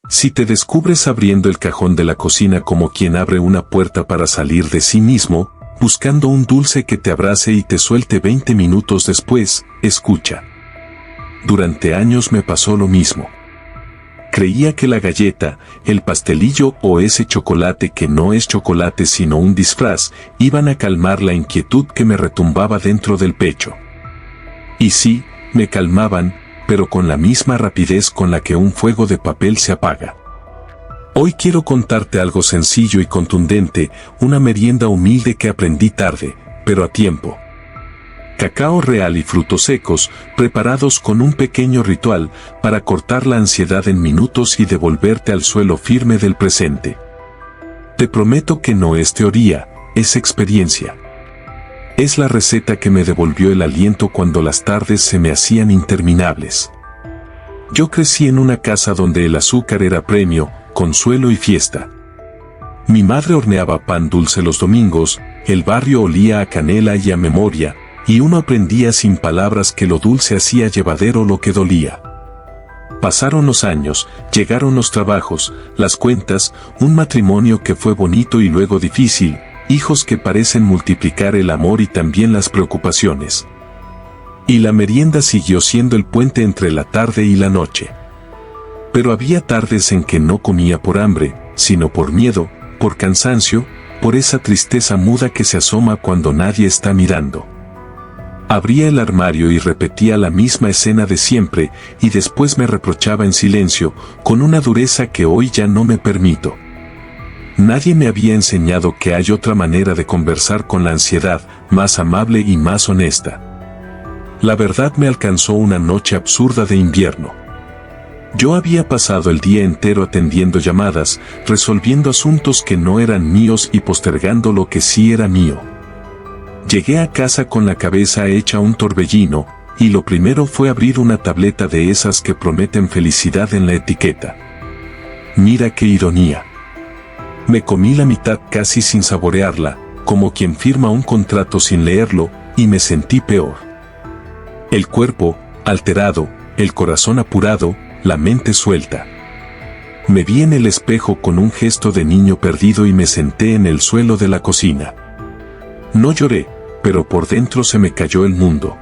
Si te descubres abriendo el cajón de la cocina como quien abre una puerta para salir de sí mismo, buscando un dulce que te abrace y te suelte 20 minutos después, escucha. Durante años me pasó lo mismo. Creía que la galleta, el pastelillo o ese chocolate que no es chocolate sino un disfraz, iban a calmar la inquietud que me retumbaba dentro del pecho. Y sí, me calmaban, pero con la misma rapidez con la que un fuego de papel se apaga. Hoy quiero contarte algo sencillo y contundente, una merienda humilde que aprendí tarde, pero a tiempo. Cacao real y frutos secos, preparados con un pequeño ritual para cortar la ansiedad en minutos y devolverte al suelo firme del presente. Te prometo que no es teoría, es experiencia. Es la receta que me devolvió el aliento cuando las tardes se me hacían interminables. Yo crecí en una casa donde el azúcar era premio, consuelo y fiesta. Mi madre horneaba pan dulce los domingos, el barrio olía a canela y a memoria, y uno aprendía sin palabras que lo dulce hacía llevadero lo que dolía. Pasaron los años, llegaron los trabajos, las cuentas, un matrimonio que fue bonito y luego difícil, hijos que parecen multiplicar el amor y también las preocupaciones. Y la merienda siguió siendo el puente entre la tarde y la noche. Pero había tardes en que no comía por hambre, sino por miedo, por cansancio, por esa tristeza muda que se asoma cuando nadie está mirando. Abría el armario y repetía la misma escena de siempre, y después me reprochaba en silencio, con una dureza que hoy ya no me permito. Nadie me había enseñado que hay otra manera de conversar con la ansiedad, más amable y más honesta. La verdad me alcanzó una noche absurda de invierno. Yo había pasado el día entero atendiendo llamadas, resolviendo asuntos que no eran míos y postergando lo que sí era mío. Llegué a casa con la cabeza hecha un torbellino, y lo primero fue abrir una tableta de esas que prometen felicidad en la etiqueta. Mira qué ironía. Me comí la mitad casi sin saborearla, como quien firma un contrato sin leerlo, y me sentí peor. El cuerpo, alterado, el corazón apurado, la mente suelta. Me vi en el espejo con un gesto de niño perdido y me senté en el suelo de la cocina. No lloré, pero por dentro se me cayó el mundo.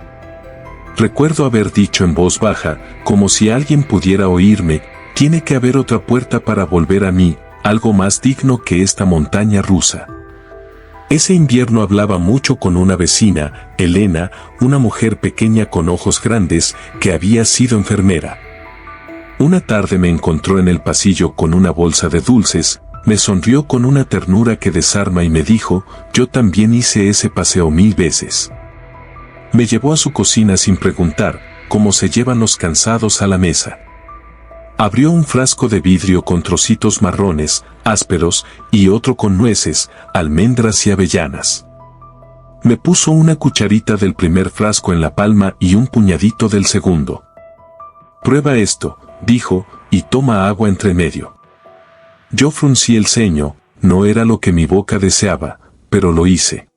Recuerdo haber dicho en voz baja, como si alguien pudiera oírme, tiene que haber otra puerta para volver a mí, algo más digno que esta montaña rusa. Ese invierno hablaba mucho con una vecina, Elena, una mujer pequeña con ojos grandes, que había sido enfermera. Una tarde me encontró en el pasillo con una bolsa de dulces, me sonrió con una ternura que desarma y me dijo, yo también hice ese paseo 1000 veces. Me llevó a su cocina sin preguntar, cómo se llevan los cansados a la mesa. Abrió un frasco de vidrio con trocitos marrones, ásperos, y otro con nueces, almendras y avellanas. Me puso una cucharita del primer frasco en la palma y un puñadito del segundo. Prueba esto, dijo, y toma agua entre medio. Yo fruncí el ceño, no era lo que mi boca deseaba, pero lo hice.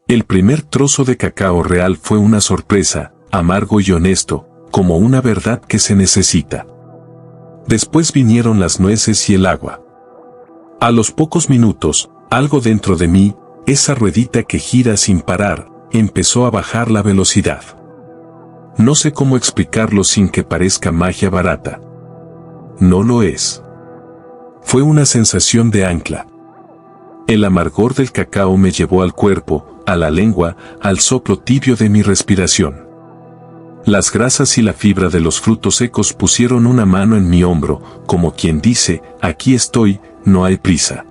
El primer trozo de cacao real fue una sorpresa, amargo y honesto, como una verdad que se necesita. Después vinieron las nueces y el agua. A los pocos minutos, algo dentro de mí, esa ruedita que gira sin parar, empezó a bajar la velocidad. No sé cómo explicarlo sin que parezca magia barata. No lo es. Fue una sensación de ancla. El amargor del cacao me llevó al cuerpo, a la lengua, al soplo tibio de mi respiración. Las grasas y la fibra de los frutos secos pusieron una mano en mi hombro, como quien dice, aquí estoy, no hay prisa.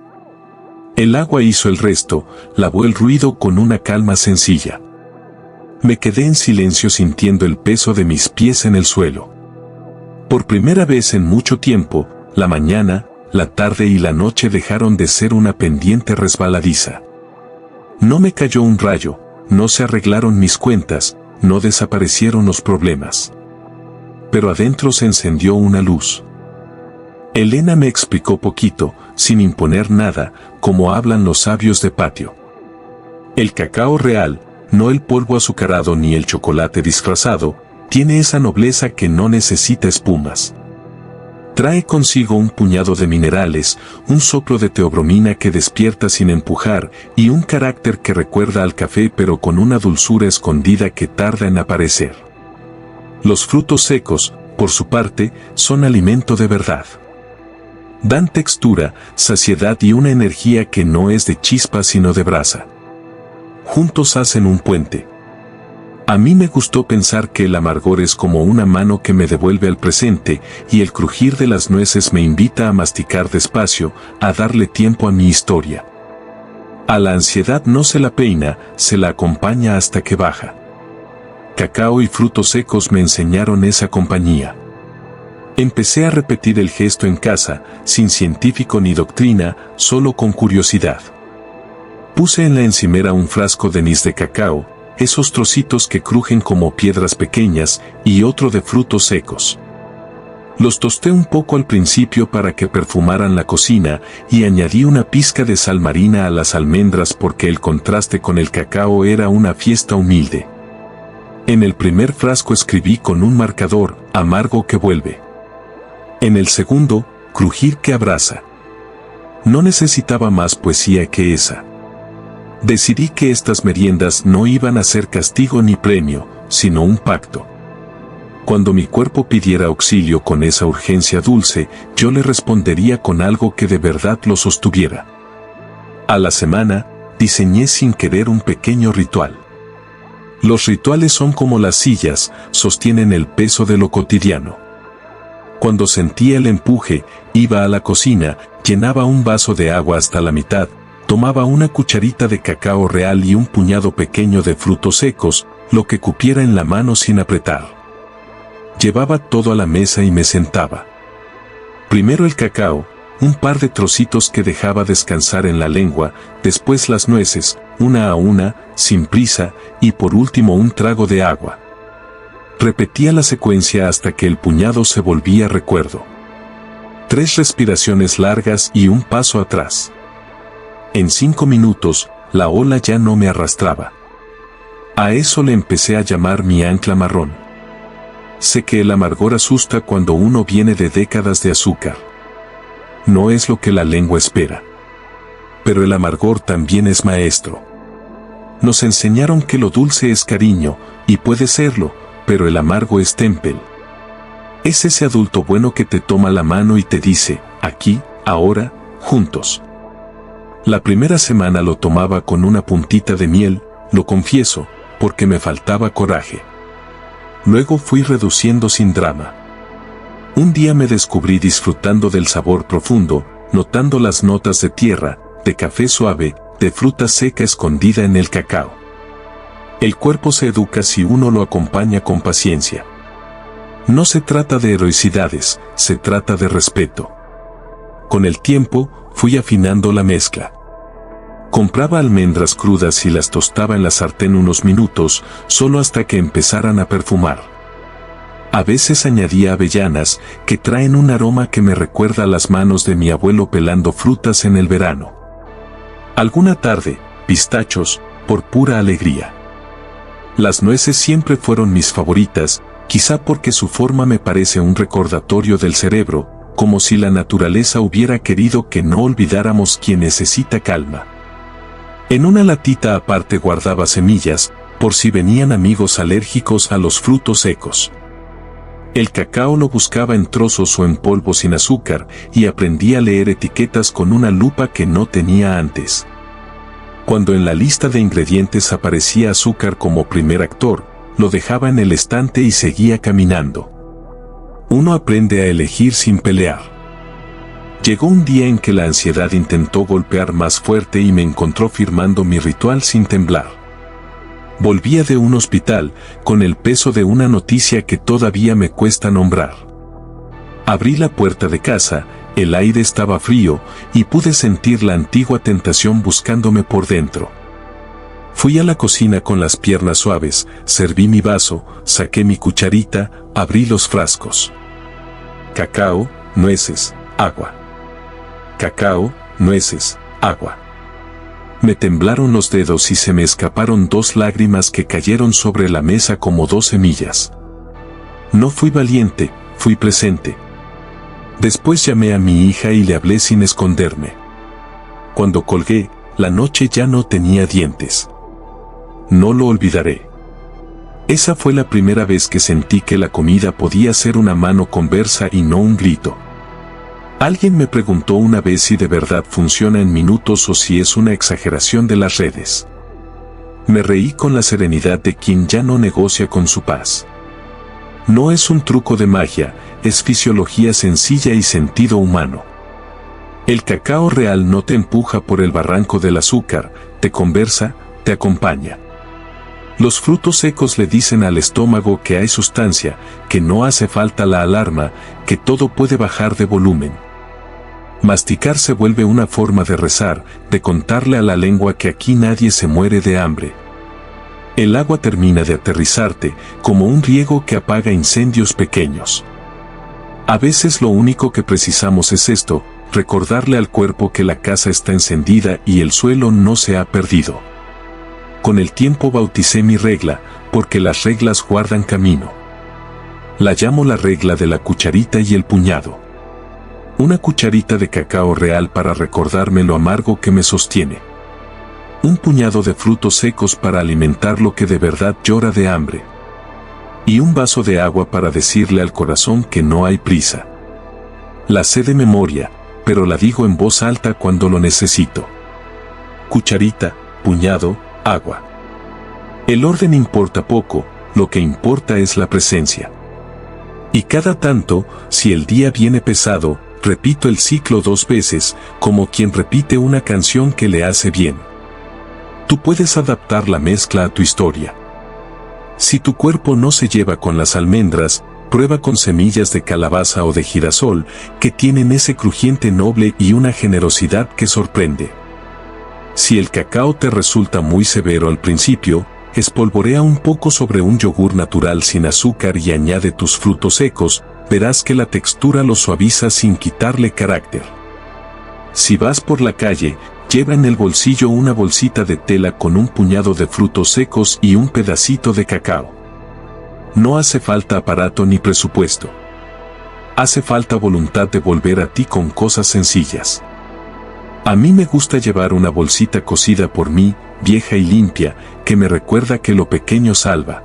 El agua hizo el resto, lavó el ruido con una calma sencilla. Me quedé en silencio sintiendo el peso de mis pies en el suelo. Por primera vez en mucho tiempo, la mañana, la tarde y la noche dejaron de ser una pendiente resbaladiza. No me cayó un rayo, no se arreglaron mis cuentas, no desaparecieron los problemas. Pero adentro se encendió una luz. Elena me explicó poquito, sin imponer nada, como hablan los sabios de patio. El cacao real, no el polvo azucarado ni el chocolate disfrazado, tiene esa nobleza que no necesita espumas. Trae consigo un puñado de minerales, un soplo de teobromina que despierta sin empujar y un carácter que recuerda al café pero con una dulzura escondida que tarda en aparecer. Los frutos secos, por su parte, son alimento de verdad. Dan textura, saciedad y una energía que no es de chispa sino de brasa. Juntos hacen un puente. A mí me gustó pensar que el amargor es como una mano que me devuelve al presente y el crujir de las nueces me invita a masticar despacio, a darle tiempo a mi historia. A la ansiedad no se la peina, se la acompaña hasta que baja. Cacao y frutos secos me enseñaron esa compañía. Empecé a repetir el gesto en casa, sin científico ni doctrina, solo con curiosidad. Puse en la encimera un frasco de anís de cacao, esos trocitos que crujen como piedras pequeñas, y otro de frutos secos. Los tosté un poco al principio para que perfumaran la cocina y añadí una pizca de sal marina a las almendras porque el contraste con el cacao era una fiesta humilde. En el primer frasco escribí con un marcador, amargo que vuelve. En el segundo, crujir que abraza. No necesitaba más poesía que esa. Decidí que estas meriendas no iban a ser castigo ni premio, sino un pacto. Cuando mi cuerpo pidiera auxilio con esa urgencia dulce, yo le respondería con algo que de verdad lo sostuviera. A la semana, diseñé sin querer un pequeño ritual. Los rituales son como las sillas, sostienen el peso de lo cotidiano. Cuando sentía el empuje, iba a la cocina, llenaba un vaso de agua hasta la mitad, tomaba una cucharita de cacao real y un puñado pequeño de frutos secos, lo que cupiera en la mano sin apretar. Llevaba todo a la mesa y me sentaba. Primero el cacao, un par de trocitos que dejaba descansar en la lengua, después las nueces, una a una, sin prisa, y por último un trago de agua. Repetía la secuencia hasta que el puñado se volvía recuerdo. 3 respiraciones largas y un paso atrás. En 5 minutos, la ola ya no me arrastraba. A eso le empecé a llamar mi ancla marrón. Sé que el amargor asusta cuando uno viene de décadas de azúcar. No es lo que la lengua espera. Pero el amargor también es maestro. Nos enseñaron que lo dulce es cariño, y puede serlo, pero el amargo es tempel. Es ese adulto bueno que te toma la mano y te dice, aquí, ahora, juntos. La primera semana lo tomaba con una puntita de miel, lo confieso, porque me faltaba coraje. Luego fui reduciendo sin drama. Un día me descubrí disfrutando del sabor profundo, notando las notas de tierra, de café suave, de fruta seca escondida en el cacao. El cuerpo se educa si uno lo acompaña con paciencia. No se trata de heroicidades, se trata de respeto. Con el tiempo, fui afinando la mezcla. Compraba almendras crudas y las tostaba en la sartén unos minutos, solo hasta que empezaran a perfumar. A veces añadía avellanas, que traen un aroma que me recuerda a las manos de mi abuelo pelando frutas en el verano. Alguna tarde, pistachos, por pura alegría. Las nueces siempre fueron mis favoritas, quizá porque su forma me parece un recordatorio del cerebro, como si la naturaleza hubiera querido que no olvidáramos quien necesita calma. En una latita aparte guardaba semillas, por si venían amigos alérgicos a los frutos secos. El cacao lo buscaba en trozos o en polvo sin azúcar, y aprendí a leer etiquetas con una lupa que no tenía antes. Cuando en la lista de ingredientes aparecía azúcar como primer actor, lo dejaba en el estante y seguía caminando. Uno aprende a elegir sin pelear. Llegó un día en que la ansiedad intentó golpear más fuerte y me encontró firmando mi ritual sin temblar. Volvía de un hospital, con el peso de una noticia que todavía me cuesta nombrar. Abrí la puerta de casa, el aire estaba frío, y pude sentir la antigua tentación buscándome por dentro. Fui a la cocina con las piernas suaves, serví mi vaso, saqué mi cucharita, abrí los frascos. Cacao, nueces, agua. Cacao, nueces, agua. Me temblaron los dedos y se me escaparon 2 lágrimas que cayeron sobre la mesa como 2 semillas. No fui valiente, fui presente. Después llamé a mi hija y le hablé sin esconderme. Cuando colgué, la noche ya no tenía dientes. No lo olvidaré. Esa fue la primera vez que sentí que la comida podía ser una mano conversa y no un grito. Alguien me preguntó una vez si de verdad funciona en minutos o si es una exageración de las redes. Me reí con la serenidad de quien ya no negocia con su paz. No es un truco de magia, es fisiología sencilla y sentido humano. El cacao real no te empuja por el barranco del azúcar, te conversa, te acompaña. Los frutos secos le dicen al estómago que hay sustancia, que no hace falta la alarma, que todo puede bajar de volumen. Masticar se vuelve una forma de rezar, de contarle a la lengua que aquí nadie se muere de hambre. El agua termina de aterrizarte, como un riego que apaga incendios pequeños. A veces lo único que precisamos es esto, recordarle al cuerpo que la casa está encendida y el suelo no se ha perdido. Con el tiempo bauticé mi regla, porque las reglas guardan camino. La llamo la regla de la cucharita y el puñado. Una cucharita de cacao real para recordarme lo amargo que me sostiene. Un puñado de frutos secos para alimentar lo que de verdad llora de hambre. Y un vaso de agua para decirle al corazón que no hay prisa. La sé de memoria, pero la digo en voz alta cuando lo necesito. Cucharita, puñado, agua. El orden importa poco, lo que importa es la presencia. Y cada tanto, si el día viene pesado, repito el ciclo 2 veces, como quien repite una canción que le hace bien. Tú puedes adaptar la mezcla a tu historia. Si tu cuerpo no se lleva con las almendras, prueba con semillas de calabaza o de girasol, que tienen ese crujiente noble y una generosidad que sorprende. Si el cacao te resulta muy severo al principio, espolvorea un poco sobre un yogur natural sin azúcar y añade tus frutos secos, verás que la textura lo suaviza sin quitarle carácter. Si vas por la calle, lleva en el bolsillo una bolsita de tela con un puñado de frutos secos y un pedacito de cacao. No hace falta aparato ni presupuesto. Hace falta voluntad de volver a ti con cosas sencillas. A mí me gusta llevar una bolsita cosida por mí, vieja y limpia, que me recuerda que lo pequeño salva.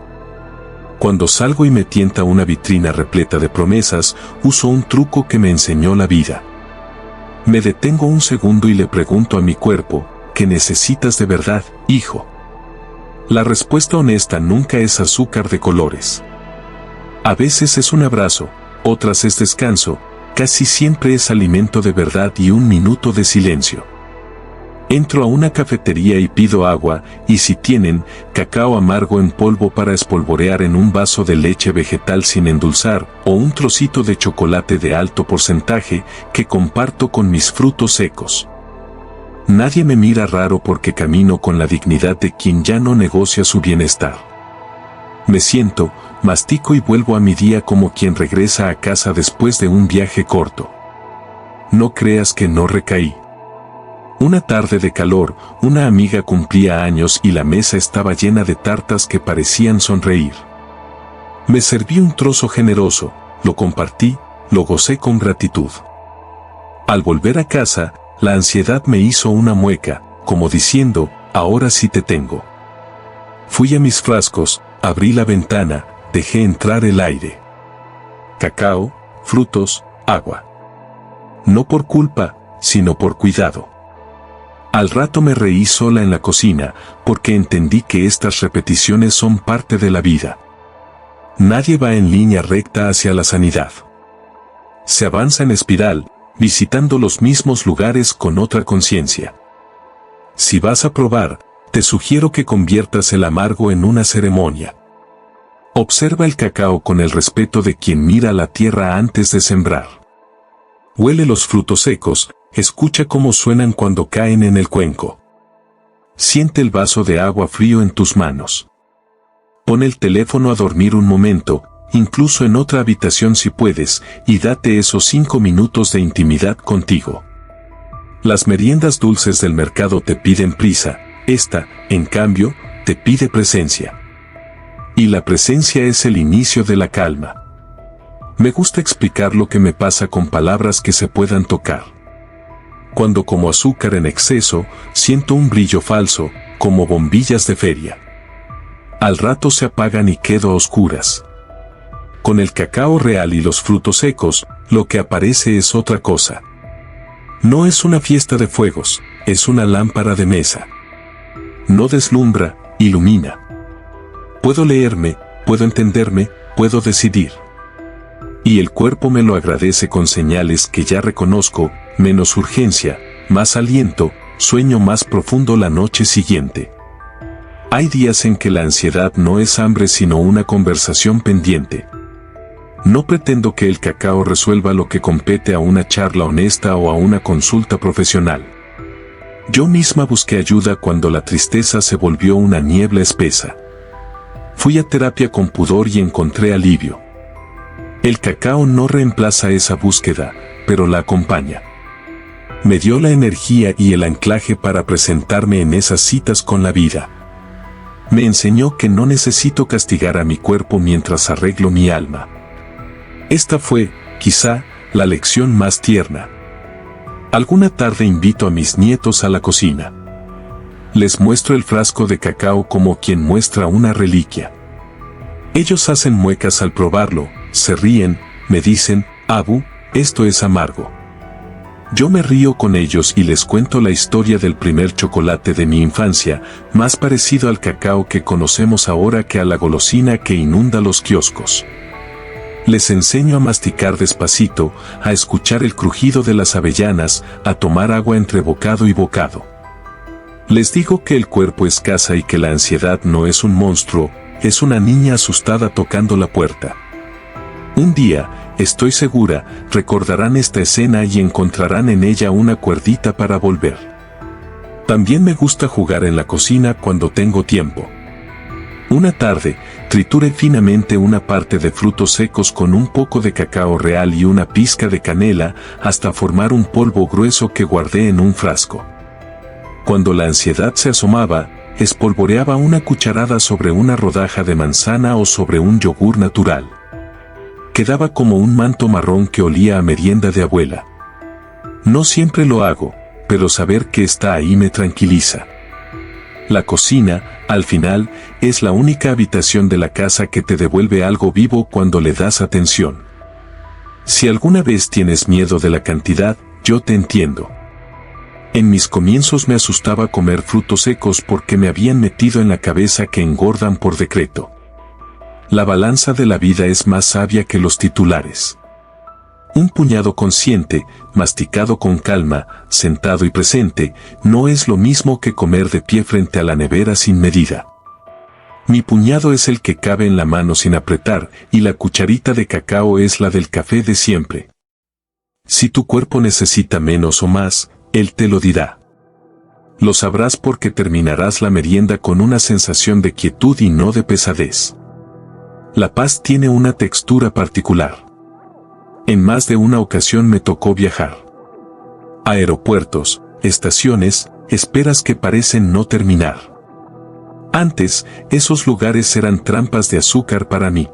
Cuando salgo y me tienta una vitrina repleta de promesas, uso un truco que me enseñó la vida. Me detengo un segundo y le pregunto a mi cuerpo, ¿qué necesitas de verdad, hijo? La respuesta honesta nunca es azúcar de colores. A veces es un abrazo, otras es descanso, casi siempre es alimento de verdad y un minuto de silencio. Entro a una cafetería y pido agua, y si tienen, cacao amargo en polvo para espolvorear en un vaso de leche vegetal sin endulzar, o un trocito de chocolate de alto porcentaje, que comparto con mis frutos secos. Nadie me mira raro porque camino con la dignidad de quien ya no negocia su bienestar. Me siento, mastico y vuelvo a mi día como quien regresa a casa después de un viaje corto. No creas que no recaí. Una tarde de calor, una amiga cumplía años y la mesa estaba llena de tartas que parecían sonreír. Me serví un trozo generoso, lo compartí, lo gocé con gratitud. Al volver a casa, la ansiedad me hizo una mueca, como diciendo, ahora sí te tengo. Fui a mis frascos, abrí la ventana, dejé entrar el aire. Cacao, frutos, agua. No por culpa, sino por cuidado. Al rato me reí sola en la cocina, porque entendí que estas repeticiones son parte de la vida. Nadie va en línea recta hacia la sanidad. Se avanza en espiral, visitando los mismos lugares con otra conciencia. Si vas a probar, te sugiero que conviertas el amargo en una ceremonia. Observa el cacao con el respeto de quien mira la tierra antes de sembrar. Huele los frutos secos, escucha cómo suenan cuando caen en el cuenco. Siente el vaso de agua frío en tus manos. Pon el teléfono a dormir un momento, incluso en otra habitación si puedes, y date esos 5 minutos de intimidad contigo. Las meriendas dulces del mercado te piden prisa, esta, en cambio, te pide presencia. Y la presencia es el inicio de la calma. Me gusta explicar lo que me pasa con palabras que se puedan tocar. Cuando como azúcar en exceso, siento un brillo falso, como bombillas de feria. Al rato se apagan y quedo a oscuras. Con el cacao real y los frutos secos, lo que aparece es otra cosa. No es una fiesta de fuegos, es una lámpara de mesa. No deslumbra, ilumina. Puedo leerme, puedo entenderme, puedo decidir. Y el cuerpo me lo agradece con señales que ya reconozco, menos urgencia, más aliento, sueño más profundo la noche siguiente. Hay días en que la ansiedad no es hambre sino una conversación pendiente. No pretendo que el cacao resuelva lo que compete a una charla honesta o a una consulta profesional. Yo misma busqué ayuda cuando la tristeza se volvió una niebla espesa. Fui a terapia con pudor y encontré alivio. El cacao no reemplaza esa búsqueda, pero la acompaña. Me dio la energía y el anclaje para presentarme en esas citas con la vida. Me enseñó que no necesito castigar a mi cuerpo mientras arreglo mi alma. Esta fue, quizá, la lección más tierna. Alguna tarde invito a mis nietos a la cocina. Les muestro el frasco de cacao como quien muestra una reliquia. Ellos hacen muecas al probarlo, se ríen, me dicen, Abu, esto es amargo. Yo me río con ellos y les cuento la historia del primer chocolate de mi infancia, más parecido al cacao que conocemos ahora que a la golosina que inunda los kioscos. Les enseño a masticar despacito, a escuchar el crujido de las avellanas, a tomar agua entre bocado y bocado. Les digo que el cuerpo es casa y que la ansiedad no es un monstruo, es una niña asustada tocando la puerta. Un día, estoy segura, recordarán esta escena y encontrarán en ella una cuerdita para volver. También me gusta jugar en la cocina cuando tengo tiempo. Una tarde, trituré finamente una parte de frutos secos con un poco de cacao real y una pizca de canela hasta formar un polvo grueso que guardé en un frasco. Cuando la ansiedad se asomaba, espolvoreaba una cucharada sobre una rodaja de manzana o sobre un yogur natural. Quedaba como un manto marrón que olía a merienda de abuela. No siempre lo hago, pero saber que está ahí me tranquiliza. La cocina, al final, es la única habitación de la casa que te devuelve algo vivo cuando le das atención. Si alguna vez tienes miedo de la cantidad, yo te entiendo. En mis comienzos me asustaba comer frutos secos porque me habían metido en la cabeza que engordan por decreto. La balanza de la vida es más sabia que los titulares. Un puñado consciente, masticado con calma, sentado y presente, no es lo mismo que comer de pie frente a la nevera sin medida. Mi puñado es el que cabe en la mano sin apretar, y la cucharita de cacao es la del café de siempre. Si tu cuerpo necesita menos o más, él te lo dirá. Lo sabrás porque terminarás la merienda con una sensación de quietud y no de pesadez. La paz tiene una textura particular. En más de una ocasión me tocó viajar. Aeropuertos, estaciones, esperas que parecen no terminar. Antes, esos lugares eran trampas de azúcar para mí.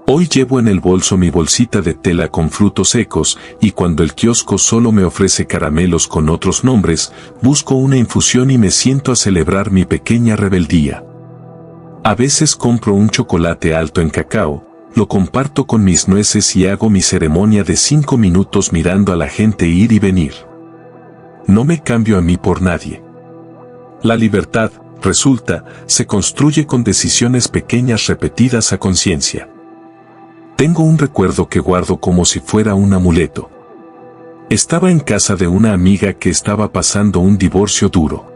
Hoy llevo en el bolso mi bolsita de tela con frutos secos, y cuando el kiosco solo me ofrece caramelos con otros nombres, busco una infusión y me siento a celebrar mi pequeña rebeldía. A veces compro un chocolate alto en cacao, lo comparto con mis nueces y hago mi ceremonia de 5 minutos mirando a la gente ir y venir. No me cambio a mí por nadie. La libertad, resulta, se construye con decisiones pequeñas repetidas a conciencia. Tengo un recuerdo que guardo como si fuera un amuleto. Estaba en casa de una amiga que estaba pasando un divorcio duro.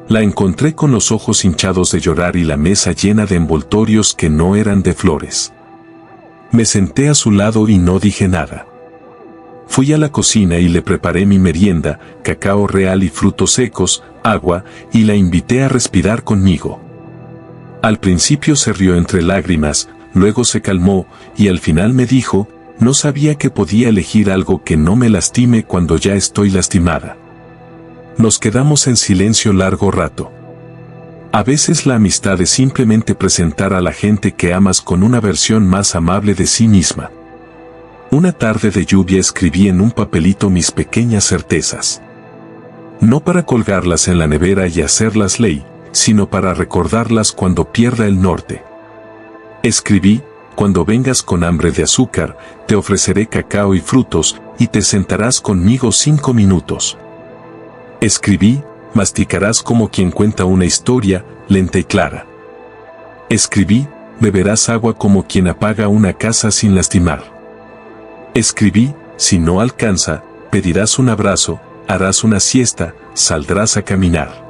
La encontré con los ojos hinchados de llorar y la mesa llena de envoltorios que no eran de flores. Me senté a su lado y no dije nada. Fui a la cocina y le preparé mi merienda, cacao real y frutos secos, agua, y la invité a respirar conmigo. Al principio se rió entre lágrimas, luego se calmó, y al final me dijo, no sabía que podía elegir algo que no me lastime cuando ya estoy lastimada. Nos quedamos en silencio largo rato. A veces la amistad es simplemente presentar a la gente que amas con una versión más amable de sí misma. Una tarde de lluvia escribí en un papelito mis pequeñas certezas. No para colgarlas en la nevera y hacerlas ley, sino para recordarlas cuando pierda el norte. Escribí: cuando vengas con hambre de azúcar, te ofreceré cacao y frutos, y te sentarás conmigo 5 minutos. Escribí: masticarás como quien cuenta una historia, lenta y clara. Escribí: beberás agua como quien apaga una casa sin lastimar. Escribí: si no alcanza, pedirás un abrazo, harás una siesta, saldrás a caminar.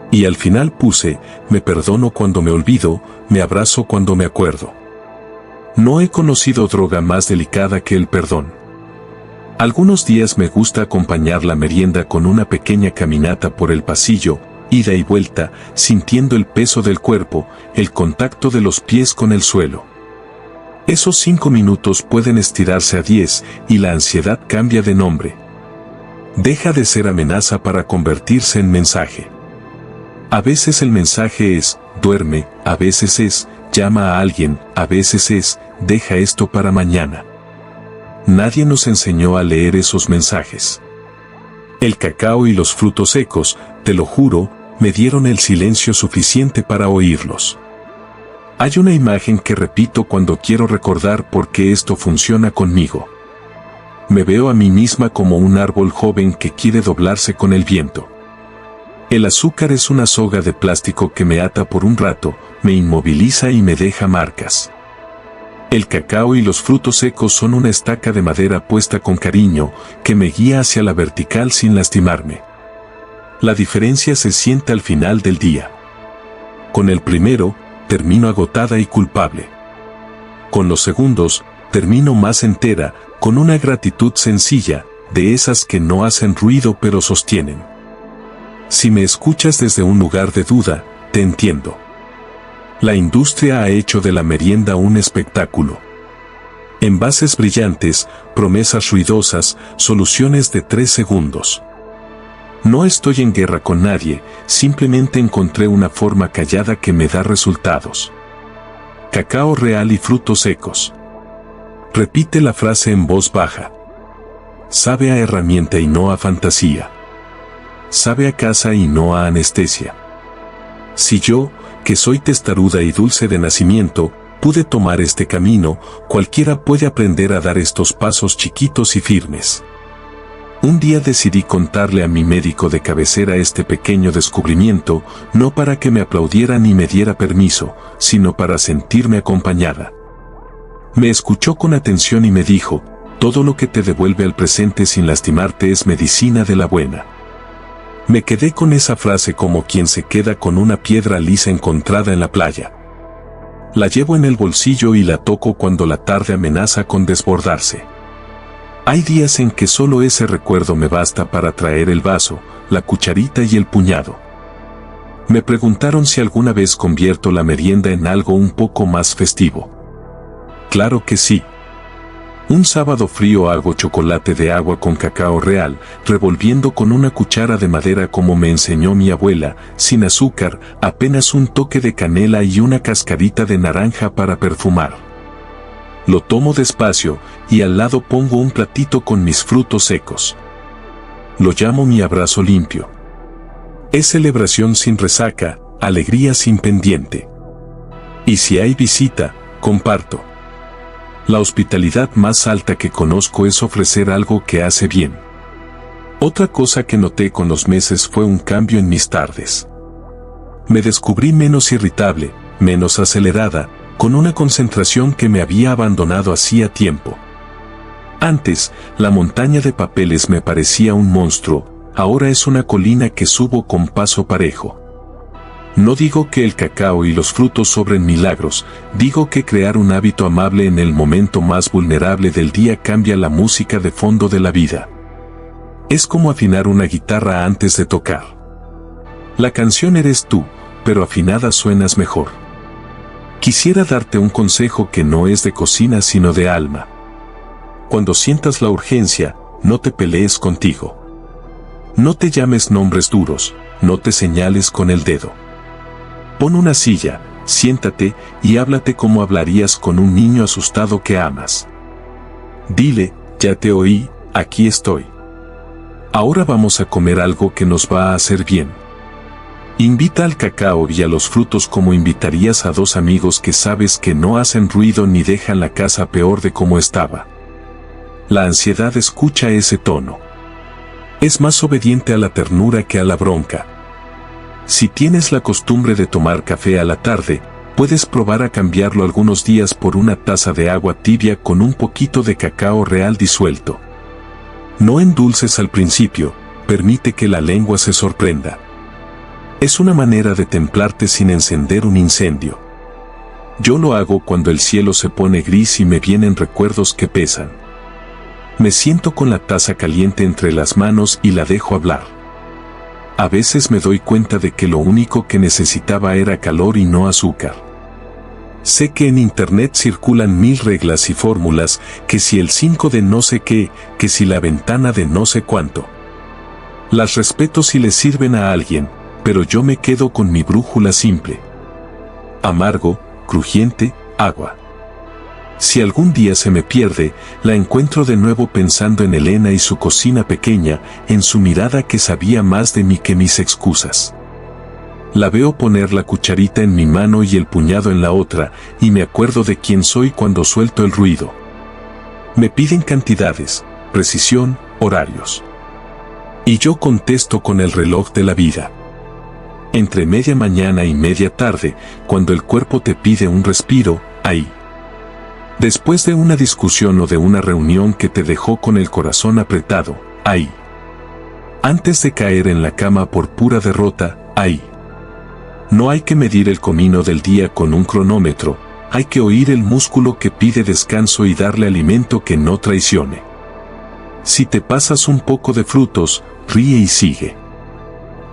Y al final puse: me perdono cuando me olvido, me abrazo cuando me acuerdo. No he conocido droga más delicada que el perdón. Algunos días me gusta acompañar la merienda con una pequeña caminata por el pasillo, ida y vuelta, sintiendo el peso del cuerpo, el contacto de los pies con el suelo. Esos 5 minutos pueden estirarse a 10 y la ansiedad cambia de nombre. Deja de ser amenaza para convertirse en mensaje. A veces el mensaje es: duerme, a veces es: llama a alguien, a veces es: deja esto para mañana. Nadie nos enseñó a leer esos mensajes. El cacao y los frutos secos, te lo juro, me dieron el silencio suficiente para oírlos. Hay una imagen que repito cuando quiero recordar por qué esto funciona conmigo. Me veo a mí misma como un árbol joven que quiere doblarse con el viento. El azúcar es una soga de plástico que me ata por un rato, me inmoviliza y me deja marcas. El cacao y los frutos secos son una estaca de madera puesta con cariño, que me guía hacia la vertical sin lastimarme. La diferencia se siente al final del día. Con el primero, termino agotada y culpable. Con los segundos, termino más entera, con una gratitud sencilla, de esas que no hacen ruido pero sostienen. Si me escuchas desde un lugar de duda, te entiendo. La industria ha hecho de la merienda un espectáculo. Envases brillantes, promesas ruidosas, soluciones de 3 segundos. No estoy en guerra con nadie, simplemente encontré una forma callada que me da resultados. Cacao real y frutos secos. Repite la frase en voz baja. Sabe a herramienta y no a fantasía. Sabe a casa y no a anestesia. Si yo, que soy testaruda y dulce de nacimiento, pude tomar este camino, cualquiera puede aprender a dar estos pasos chiquitos y firmes. Un día decidí contarle a mi médico de cabecera este pequeño descubrimiento, no para que me aplaudiera ni me diera permiso, sino para sentirme acompañada. Me escuchó con atención y me dijo: todo lo que te devuelve al presente sin lastimarte es medicina de la buena. Me quedé con esa frase como quien se queda con una piedra lisa encontrada en la playa. La llevo en el bolsillo y la toco cuando la tarde amenaza con desbordarse. Hay días en que solo ese recuerdo me basta para traer el vaso, la cucharita y el puñado. Me preguntaron si alguna vez convierto la merienda en algo un poco más festivo. Claro que sí. Un sábado frío hago chocolate de agua con cacao real, revolviendo con una cuchara de madera como me enseñó mi abuela, sin azúcar, apenas un toque de canela y una cascarita de naranja para perfumar. Lo tomo despacio, y al lado pongo un platito con mis frutos secos. Lo llamo mi abrazo limpio. Es celebración sin resaca, alegría sin pendiente. Y si hay visita, comparto. La hospitalidad más alta que conozco es ofrecer algo que hace bien. Otra cosa que noté con los meses fue un cambio en mis tardes. Me descubrí menos irritable, menos acelerada, con una concentración que me había abandonado hacía tiempo. Antes, la montaña de papeles me parecía un monstruo, ahora es una colina que subo con paso parejo. No digo que el cacao y los frutos sobren milagros, digo que crear un hábito amable en el momento más vulnerable del día cambia la música de fondo de la vida. Es como afinar una guitarra antes de tocar. La canción eres tú, pero afinada suenas mejor. Quisiera darte un consejo que no es de cocina sino de alma. Cuando sientas la urgencia, no te pelees contigo. No te llames nombres duros, no te señales con el dedo. Pon una silla, siéntate y háblate como hablarías con un niño asustado que amas. Dile, ya te oí, aquí estoy. Ahora vamos a comer algo que nos va a hacer bien. Invita al cacao y a los frutos como invitarías a dos amigos que sabes que no hacen ruido ni dejan la casa peor de como estaba. La ansiedad escucha ese tono. Es más obediente a la ternura que a la bronca. Si tienes la costumbre de tomar café a la tarde, puedes probar a cambiarlo algunos días por una taza de agua tibia con un poquito de cacao real disuelto. No endulces al principio, permite que la lengua se sorprenda. Es una manera de templarte sin encender un incendio. Yo lo hago cuando el cielo se pone gris y me vienen recuerdos que pesan. Me siento con la taza caliente entre las manos y la dejo hablar. A veces me doy cuenta de que lo único que necesitaba era calor y no azúcar. Sé que en internet circulan 1000 reglas y fórmulas, que si el 5 de no sé qué, que si la ventana de no sé cuánto. Las respeto si les sirven a alguien, pero yo me quedo con mi brújula simple. Amargo, crujiente, agua. Si algún día se me pierde, la encuentro de nuevo pensando en Elena y su cocina pequeña, en su mirada que sabía más de mí que mis excusas. La veo poner la cucharita en mi mano y el puñado en la otra, y me acuerdo de quién soy cuando suelto el ruido. Me piden cantidades, precisión, horarios. Y yo contesto con el reloj de la vida. Entre media mañana y media tarde, cuando el cuerpo te pide un respiro, ahí. Después de una discusión o de una reunión que te dejó con el corazón apretado, ahí. Antes de caer en la cama por pura derrota, ahí. No hay que medir el comino del día con un cronómetro, hay que oír el músculo que pide descanso y darle alimento que no traicione. Si te pasas un poco de frutos, ríe y sigue.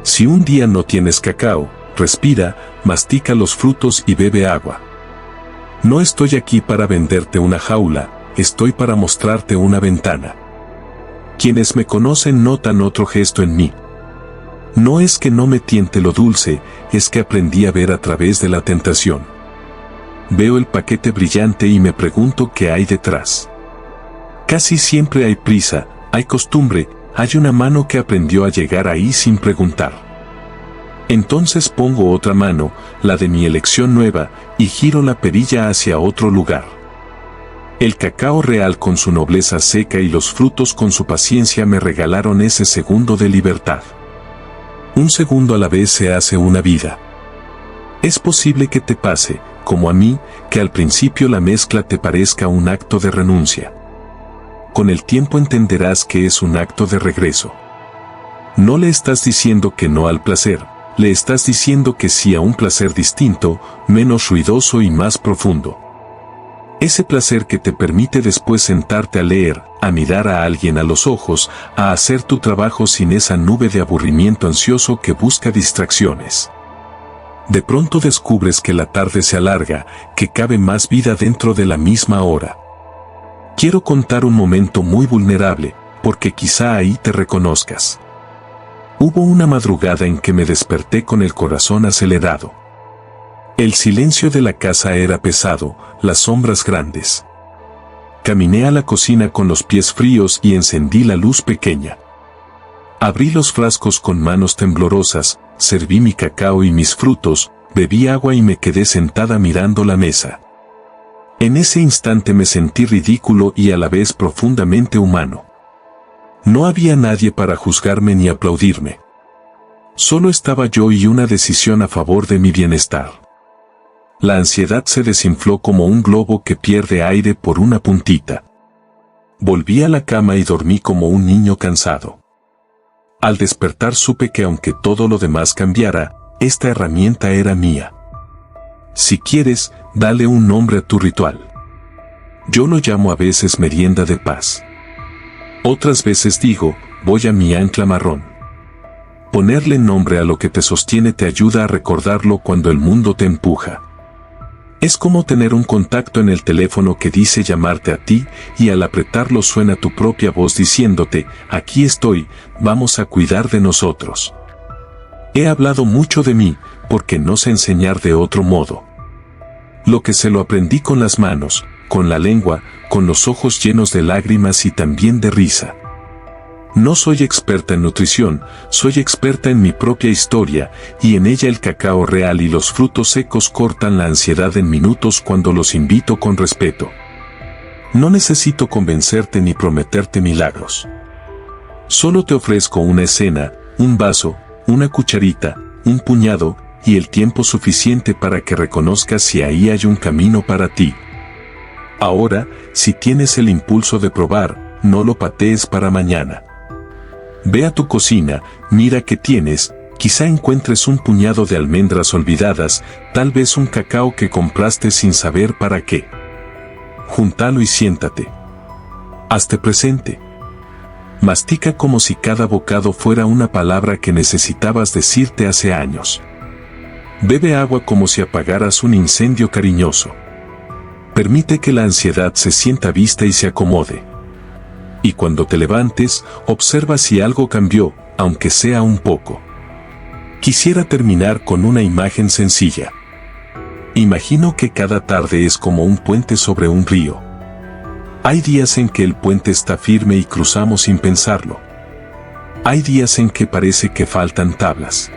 Si un día no tienes cacao, respira, mastica los frutos y bebe agua. No estoy aquí para venderte una jaula, estoy para mostrarte una ventana. Quienes me conocen notan otro gesto en mí. No es que no me tiente lo dulce, es que aprendí a ver a través de la tentación. Veo el paquete brillante y me pregunto qué hay detrás. Casi siempre hay prisa, hay costumbre, hay una mano que aprendió a llegar ahí sin preguntar. Entonces pongo otra mano, la de mi elección nueva, y giro la perilla hacia otro lugar. El cacao real con su nobleza seca y los frutos con su paciencia me regalaron ese segundo de libertad. Un segundo a la vez se hace una vida. Es posible que te pase, como a mí, que al principio la mezcla te parezca un acto de renuncia. Con el tiempo entenderás que es un acto de regreso. No le estás diciendo que no al placer, le estás diciendo que sí a un placer distinto, menos ruidoso y más profundo. Ese placer que te permite después sentarte a leer, a mirar a alguien a los ojos, a hacer tu trabajo sin esa nube de aburrimiento ansioso que busca distracciones. De pronto descubres que la tarde se alarga, que cabe más vida dentro de la misma hora. Quiero contar un momento muy vulnerable, porque quizá ahí te reconozcas. Hubo una madrugada en que me desperté con el corazón acelerado. El silencio de la casa era pesado, las sombras grandes. Caminé a la cocina con los pies fríos y encendí la luz pequeña. Abrí los frascos con manos temblorosas, serví mi cacao y mis frutos, bebí agua y me quedé sentada mirando la mesa. En ese instante me sentí ridículo y a la vez profundamente humano. No había nadie para juzgarme ni aplaudirme. Solo estaba yo y una decisión a favor de mi bienestar. La ansiedad se desinfló como un globo que pierde aire por una puntita. Volví a la cama y dormí como un niño cansado. Al despertar supe que aunque todo lo demás cambiara, esta herramienta era mía. Si quieres, dale un nombre a tu ritual. Yo lo llamo a veces merienda de paz. Otras veces digo, voy a mi ancla marrón. Ponerle nombre a lo que te sostiene te ayuda a recordarlo cuando el mundo te empuja. Es como tener un contacto en el teléfono que dice llamarte a ti y al apretarlo suena tu propia voz diciéndote, aquí estoy, vamos a cuidar de nosotros. He hablado mucho de mí, porque no sé enseñar de otro modo. Lo que se lo aprendí con las manos, con la lengua, con los ojos llenos de lágrimas y también de risa. No soy experta en nutrición, soy experta en mi propia historia, y en ella el cacao real y los frutos secos cortan la ansiedad en minutos cuando los invito con respeto. No necesito convencerte ni prometerte milagros. Solo te ofrezco una escena, un vaso, una cucharita, un puñado, y el tiempo suficiente para que reconozcas si ahí hay un camino para ti. Ahora, si tienes el impulso de probar, no lo patees para mañana. Ve a tu cocina, mira qué tienes, quizá encuentres un puñado de almendras olvidadas, tal vez un cacao que compraste sin saber para qué. Júntalo y siéntate. Hazte presente. Mastica como si cada bocado fuera una palabra que necesitabas decirte hace años. Bebe agua como si apagaras un incendio cariñoso. Permite que la ansiedad se sienta vista y se acomode. Y cuando te levantes, observa si algo cambió, aunque sea un poco. Quisiera terminar con una imagen sencilla. Imagino que cada tarde es como un puente sobre un río. Hay días en que el puente está firme y cruzamos sin pensarlo. Hay días en que parece que faltan tablas.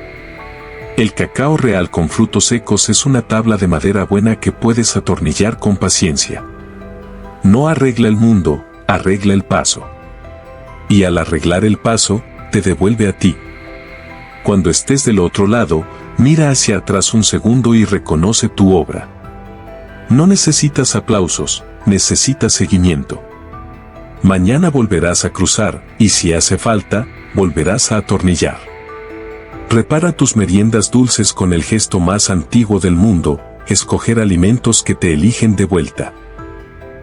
El cacao real con frutos secos es una tabla de madera buena que puedes atornillar con paciencia. No arregla el mundo, arregla el paso. Y al arreglar el paso, te devuelve a ti. Cuando estés del otro lado, mira hacia atrás un segundo y reconoce tu obra. No necesitas aplausos, necesitas seguimiento. Mañana volverás a cruzar, y si hace falta, volverás a atornillar. Repara tus meriendas dulces con el gesto más antiguo del mundo, escoger alimentos que te eligen de vuelta.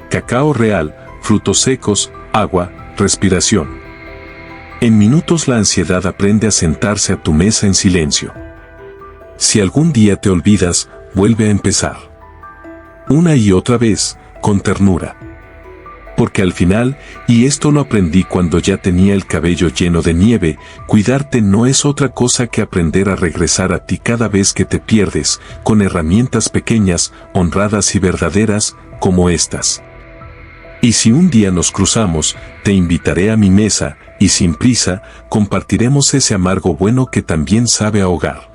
Cacao real, frutos secos, agua, respiración. En minutos la ansiedad aprende a sentarse a tu mesa en silencio. Si algún día te olvidas, vuelve a empezar. Una y otra vez, con ternura. Porque al final, y esto lo aprendí cuando ya tenía el cabello lleno de nieve, cuidarte no es otra cosa que aprender a regresar a ti cada vez que te pierdes, con herramientas pequeñas, honradas y verdaderas, como estas. Y si un día nos cruzamos, te invitaré a mi mesa, y sin prisa, compartiremos ese amargo bueno que también sabe ahogar.